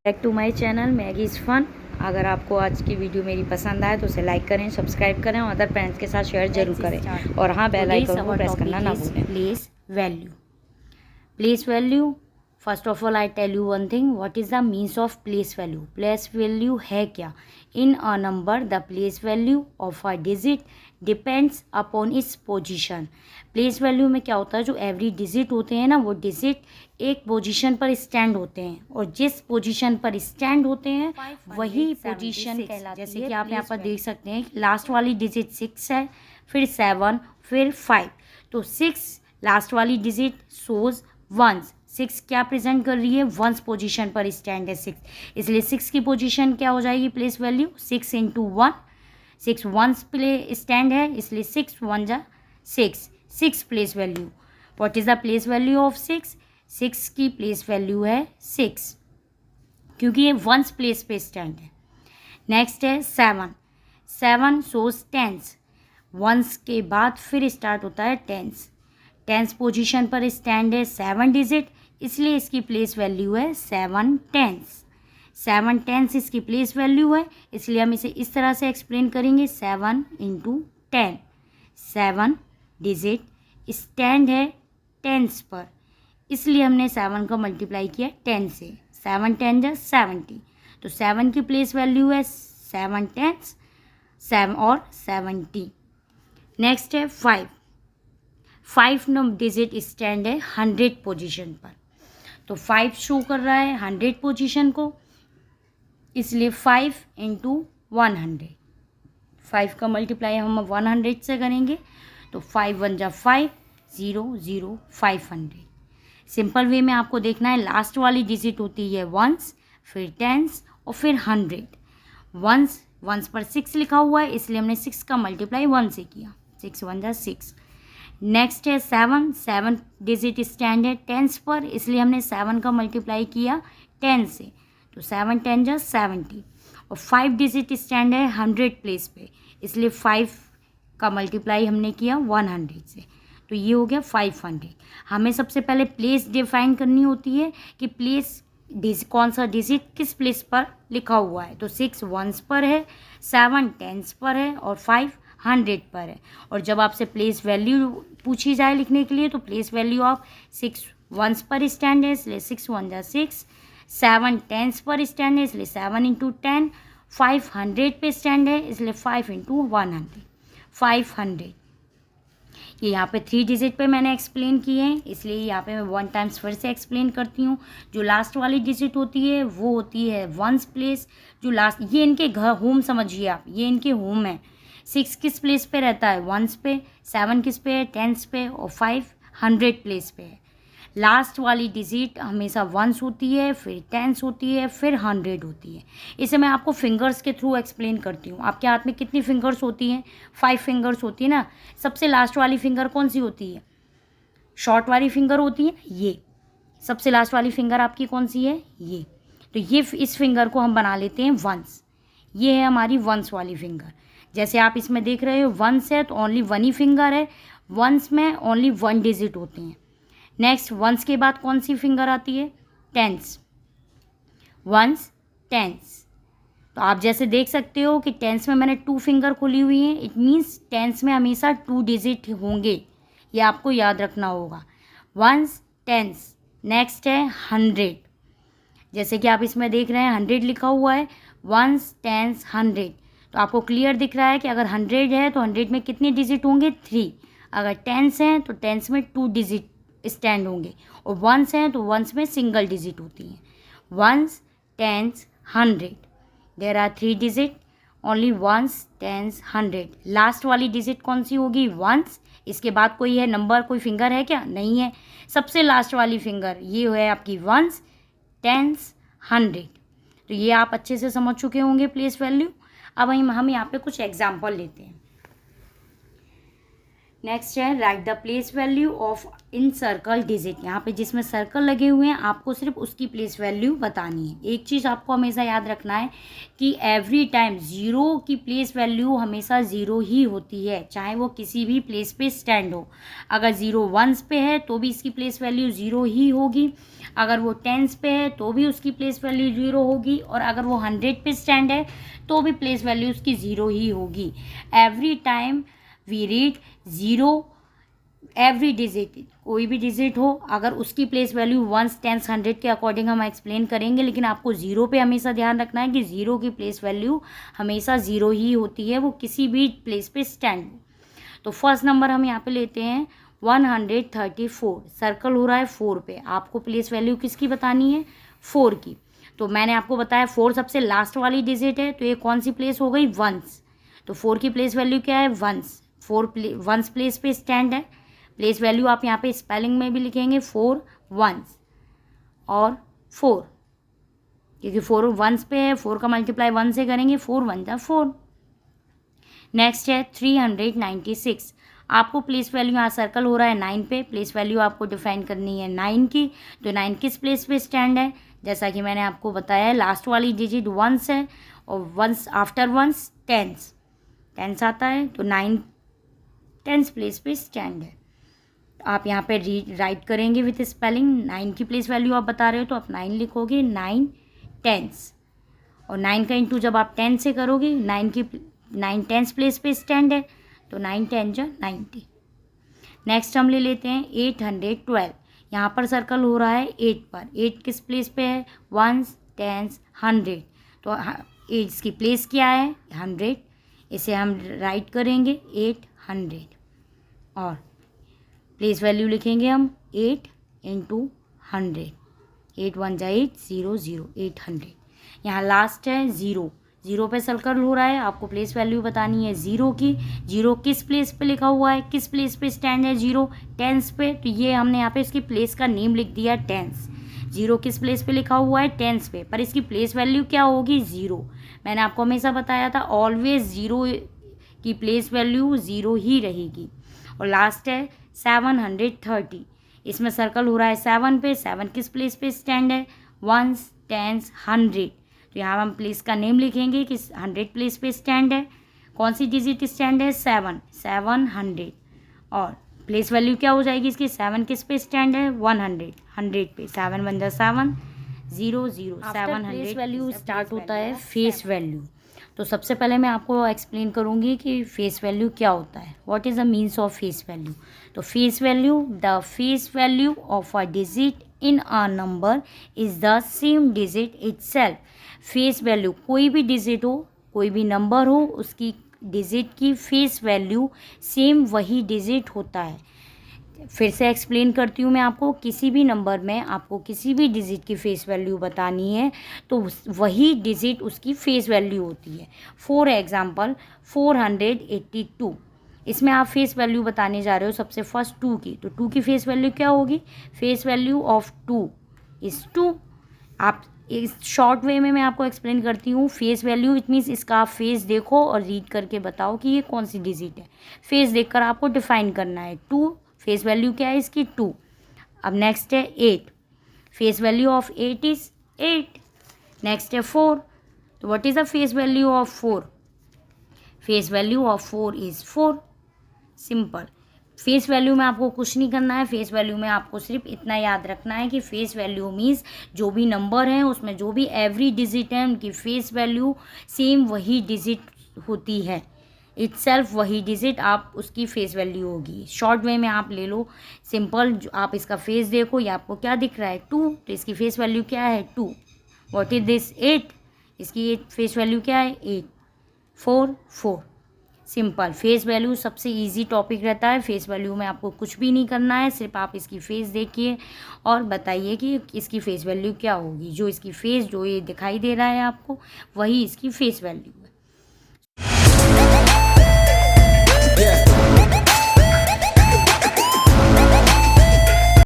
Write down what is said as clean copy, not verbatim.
Back to my channel Maggie's fun. अगर आपको आज की वीडियो मेरी पसंद आए तो उसे लाइक करें, सब्सक्राइब करें और अदर फ्रेंड्स के साथ शेयर जरूर करें और हाँ, बेल आइकन को प्रेस करना ना भूलें। Place value first of all I tell you one thing, what is the means of place value. Place value है क्या? In a number the place value of a digit depends upon its position. Place value में क्या होता है, जो every digit होते हैं ना, वो डिजिट एक पोजीशन पर स्टैंड होते हैं और जिस पोजीशन पर स्टैंड होते हैं वही पोजीशन कहलाती है। जैसे कि आप यहाँ पर देख सकते हैं, लास्ट वाली डिजिट 6 है, फिर 7, फिर 5। तो 6 लास्ट वाली डिजिट शोज वंस। 6 क्या प्रेजेंट कर रही है? वंस पोजीशन पर स्टैंड है 6, इसलिए 6 की पोजीशन क्या हो जाएगी? Place value 6 into 1। 6 ones place stand है, इसलिए 6 1 जा 6, 6 place value. What is the place value of 6? 6 की प्लेस वैल्यू है 6, क्योंकि ये वंस प्लेस पे स्टैंड है। नेक्स्ट है 7। 7 शोज टेंस। वंस के बाद फिर स्टार्ट होता है टेंस। टेंस पोजीशन पर स्टैंड है 7 डिजिट, इसलिए इसकी प्लेस वैल्यू है 7 टेंस। 7 टेंस इसकी प्लेस वैल्यू है, इसलिए हम इसे इस तरह से एक्सप्लेन करेंगे, 7 इंटू 10। 7 डिजिट स्टैंड है टेंस पर, इसलिए हमने 7 का मल्टीप्लाई किया 10 से। 7 10 जा 70, तो 7 की प्लेस वैल्यू है 7 टेंस 7 और 70। नेक्स्ट है 5। 5 डिजिट स्टैंड है 100 पोजीशन पर, तो 5 शो कर रहा है 100 पोजीशन को, इसलिए 5 इंटू 100। 5 का मल्टीप्लाई हम 100 से करेंगे, तो 5 1 जा 5, 0 0 500। सिंपल वे में आपको देखना है, लास्ट वाली डिजिट होती है वंस, फिर टेंस और फिर 100। वंस पर 6 लिखा हुआ है, इसलिए हमने 6 का मल्टीप्लाई 1 से किया, 6 1 जा 6। नेक्स्ट है 7। 7 डिजिट स्टैंड है टेंस पर, इसलिए हमने 7 का मल्टीप्लाई किया 10 से, तो 7 10 जा 70। और 5 डिजिट स्टैंड है 100 प्लेस पे, इसलिए 5 का मल्टीप्लाई हमने किया 100 से, तो ये हो गया 500। हमें सबसे पहले प्लेस डिफाइन करनी होती है कि प्लेस कौन सा डिजिट किस प्लेस पर लिखा हुआ है। तो 6 वंस पर है, 7 टेंस पर है और 5 100 पर है। और जब आपसे प्लेस वैल्यू पूछी जाए लिखने के लिए, तो प्लेस वैल्यू ऑफ 6 वंस पर स्टैंड है, इसलिए 6 1 जा 6। 7 टेंस पर स्टैंड है, इसलिए 7 इंटू 10। 5 100 पे स्टैंड है, इसलिए 5 इंटू 100, 500। ये यहाँ पे 3 डिजिट पे मैंने एक्सप्लेन किए हैं, इसलिए यहाँ पे मैं 1 टाइम्स फिर से एक्सप्लेन करती हूँ। जो लास्ट वाली डिजिट होती है वो होती है वंस प्लेस। जो लास्ट, ये इनके घर होम समझिए आप, ये इनके होम है। 6 किस प्लेस पे रहता है? वंस पे। 7 किस पे है? टेंस पे। और 5 100 प्लेस पे है। लास्ट वाली डिजिट हमेशा वंस होती है, फिर टेंस होती है, फिर 100 होती है। इसे मैं आपको फिंगर्स के थ्रू एक्सप्लेन करती हूँ। आपके हाथ में कितनी फिंगर्स होती हैं? 5 फिंगर्स होती है ना। सबसे लास्ट वाली फिंगर कौन सी होती है? शॉर्ट वाली फिंगर होती है ना, ये सबसे लास्ट वाली फिंगर आपकी कौन सी है? ये। तो ये इस फिंगर को हम बना लेते हैं वंस। ये है हमारी वंस वाली फिंगर। जैसे आप इसमें देख रहे हो वंस है तो ओनली 1 ही फिंगर है, वंस में ओनली 1 डिजिट होते हैं। नेक्स्ट वंस के बाद कौन सी फिंगर आती है? टेंस। Ones tens. तो आप जैसे देख सकते हो कि टेंस में मैंने 2 फिंगर खोली हुई हैं, इट मीन्स टेंस में हमेशा 2 डिजिट होंगे, ये आपको याद रखना होगा। Ones tens. नेक्स्ट है 100। जैसे कि आप इसमें देख रहे हैं 100 लिखा हुआ है, वंस टेंस 100। तो आपको क्लियर दिख रहा है कि अगर 100 है तो 100 में कितने डिजिट होंगे? 3। अगर टेंस हैं तो टेंस में 2 डिजिट स्टैंड होंगे, और वंस हैं तो वंस में सिंगल डिजिट होती हैं। Ones tens 100, there are 3 digit, only ones tens 100। Last वाली डिजिट कौन सी होगी? वंस। इसके बाद कोई है नंबर, कोई फिंगर है क्या? नहीं है। सबसे लास्ट वाली फिंगर ये है आपकी वंस टेंस 100। तो ये आप अच्छे से समझ चुके होंगे प्लेस वैल्यू। अब हम यहाँ पे कुछ एग्जाम्पल लेते हैं। नेक्स्ट है right the place value of in circle digit. यहाँ पे जिसमें सर्कल लगे हुए हैं आपको सिर्फ उसकी प्लेस वैल्यू बतानी है। एक चीज़ आपको हमेशा याद रखना है कि एवरी टाइम ज़ीरो की प्लेस वैल्यू हमेशा ज़ीरो ही होती है, चाहे वो किसी भी प्लेस पे स्टैंड हो। अगर ज़ीरो वंस पे है तो भी इसकी प्लेस वैल्यू ज़ीरो ही होगी, अगर वो टेंस पे है तो भी उसकी प्लेस वैल्यू ज़ीरो होगी, और अगर वो 100 पे स्टैंड है तो भी प्लेस वैल्यू उसकी ज़ीरो ही होगी। Every time we read zero every digit, कोई भी डिजिट हो अगर उसकी प्लेस वैल्यू वंस टेंस 100 के अकॉर्डिंग हम एक्सप्लेन करेंगे, लेकिन आपको ज़ीरो पे हमेशा ध्यान रखना है कि ज़ीरो की प्लेस वैल्यू हमेशा ज़ीरो ही होती है, वो किसी भी प्लेस पे स्टैंड हो। तो फर्स्ट नंबर हम यहाँ पे लेते हैं 134, सर्कल हो रहा है 4 पे, आपको प्लेस वैल्यू किसकी बतानी है, 4 की। तो मैंने आपको बताया 4 सबसे लास्ट वाली डिजिट है, तो ये कौन सी प्लेस हो गई, वंस। तो 4 की प्लेस वैल्यू क्या है, वंस। 4 वंस प्लेस पे स्टैंड है। प्लेस वैल्यू आप यहाँ पे स्पेलिंग में भी लिखेंगे 4 वंस और 4, क्योंकि 4 वंस पे है, 4 का मल्टीप्लाई 1 से करेंगे, 4 1 जा 4। नेक्स्ट है 396, आपको प्लेस वैल्यू यहाँ सर्कल हो रहा है 9 पे, प्लेस वैल्यू आपको डिफाइन करनी है 9 की। तो 9 किस प्लेस पे स्टैंड है, जैसा कि मैंने आपको बताया लास्ट वाली डिजिट वंस है, और ones after ones tens, tens आता है, तो 9 टेंस प्लेस पे स्टैंड है। आप यहाँ पे राइट करेंगे विथ स्पेलिंग, 9 की प्लेस वैल्यू आप बता रहे हो तो आप 9 लिखोगे, 9 टेंस, और 9 का इंटू जब आप 10 से करोगे, 9 टेंस प्लेस पे स्टैंड है, तो 9 10 जा 90। नेक्स्ट हम ले लेते हैं 812, यहाँ पर सर्कल हो रहा है 8 पर, 8 किस प्लेस पे है, वंस टेंस 100, तो इसकी प्लेस क्या है 100, इसे हम राइट करेंगे 800, और प्लेस वैल्यू लिखेंगे हम 8 इंटू 100, 8 1 जा 8 0 0 800। यहाँ लास्ट है ज़ीरो, ज़ीरो पे सर्कल हो रहा है, आपको प्लेस वैल्यू बतानी है ज़ीरो की। ज़ीरो किस प्लेस पे लिखा हुआ है, किस प्लेस पे स्टैंड है ज़ीरो, टेंस पे, तो ये हमने यहाँ पे इसकी प्लेस का नेम लिख दिया टेंस। ज़ीरो किस प्लेस पे लिखा हुआ है, टेंस पे, पर इसकी प्लेस वैल्यू क्या होगी, ज़ीरो। मैंने आपको हमेशा बताया था ऑलवेज ज़ीरो की प्लेस वैल्यू ज़ीरो ही रहेगी। और लास्ट है 730, इसमें सर्कल हो रहा है 7 पे, 7 किस प्लेस पे स्टैंड है, वंस टेंस 100, तो यहाँ हम प्लेस का नेम लिखेंगे कि 100 प्लेस पे स्टैंड है, कौन सी डिजिट स्टैंड है 7, 700, और प्लेस वैल्यू क्या हो जाएगी इसकी, 7 किस पे स्टैंड है, 100, 100 पे, 7 1 जा 7 0 0 700। प्लेस वैल्यू स्टार्ट होता है फेस वैल्यू। तो सबसे पहले मैं आपको एक्सप्लेन करूँगी कि फेस वैल्यू क्या होता है, what is the means of face value. तो face value, the face value of a digit in a number is the same digit itself. Face value, कोई भी डिजिट हो, कोई भी नंबर हो, उसकी डिजिट की फेस वैल्यू सेम वही डिजिट होता है। फिर से एक्सप्लेन करती हूँ मैं आपको, किसी भी नंबर में आपको किसी भी डिजिट की फेस वैल्यू बतानी है तो वही डिजिट उसकी फेस वैल्यू होती है। फॉर एग्जांपल 482, इसमें आप फेस वैल्यू बताने जा रहे हो सबसे फर्स्ट 2 की, तो 2 की फेस वैल्यू क्या होगी, फेस वैल्यू ऑफ 2 इज़ 2। आप इस शॉर्ट वे में मैं आपको एक्सप्लेन करती हूँ, फेस वैल्यू इट मीन्स इसका आप फेस देखो और रीड करके बताओ कि ये कौन सी डिजिट है। फेस देखकर आपको डिफाइन करना है। 2 फेस वैल्यू क्या है इसकी, 2। अब नेक्स्ट है 8, face value of 8 is 8। Next है 4, तो what is the face value of 4, face value of 4 is 4। Simple. Face value में आपको कुछ नहीं करना है, फेस वैल्यू में आपको सिर्फ इतना याद रखना है कि फेस वैल्यू मीन्स जो भी नंबर हैं उसमें जो भी एवरी डिजिट है उनकी फेस वैल्यू सेम वही डिजिट होती है, इटसेल्फ वही डिजिट आप उसकी फेस वैल्यू होगी। शॉर्ट वे में आप ले लो, सिंपल, आप इसका फेस देखो, ये आपको क्या दिख रहा है 2, तो इसकी फेस वैल्यू क्या है 2। व्हाट इज दिस 8, इसकी फेस वैल्यू क्या है 8, 4 4। सिंपल। फेस वैल्यू सबसे इजी टॉपिक रहता है, फेस वैल्यू में आपको कुछ भी नहीं करना है, सिर्फ आप इसकी फेस देखिए और बताइए कि इसकी फेस वैल्यू क्या होगी। जो इसकी फेस जो ये दिखाई दे रहा है आपको वही इसकी फेस वैल्यू है।